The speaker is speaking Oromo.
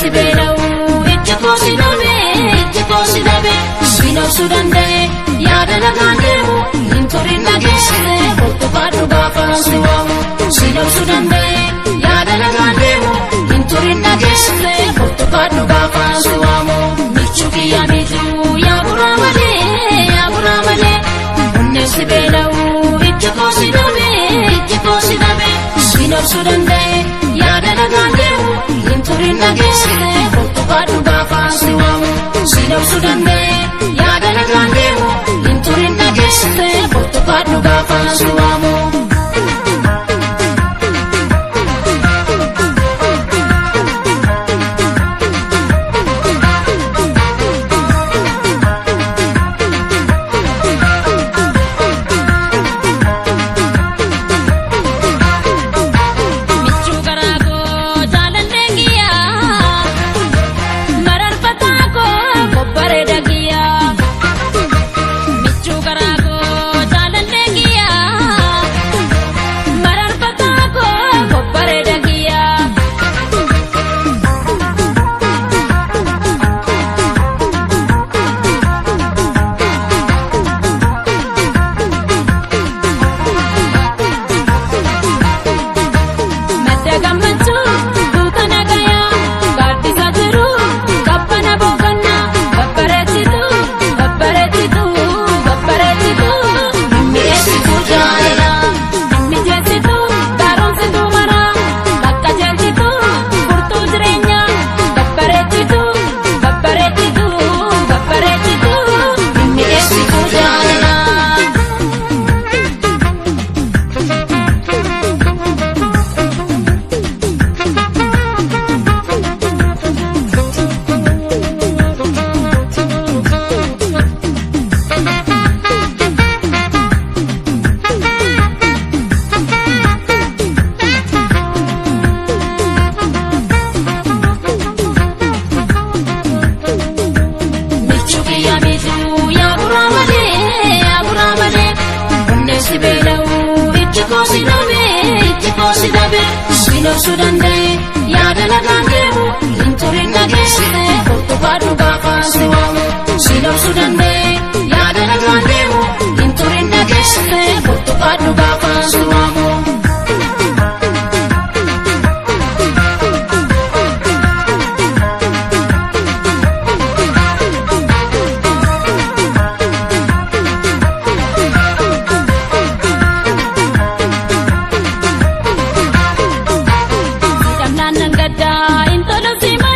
sibelo ijjiko sidabe sino sudande yaadana gaandemu inturin nageesse kottukaadhu gaafa siwamu sino sudande yaadana gaandemu inturin nageesse kottukaadhu gaafa siwamu michu kiyya michu yaabura malee bunne sibelo ijjiko sidabe sino sudande yaadana gaandemu inturin nageesse kottukaadhu gaafa siwamu sino sudande yaadana gaandemu inturin nageesse kottukaadhu gaafa siwamu sino sudande yaadana gaandemu inturin nageesse kottukaadhu gaafa siwamu sino sudande yaadana gaandemu inturin nageesse kottukaadhu gaafa siwamu intolo sima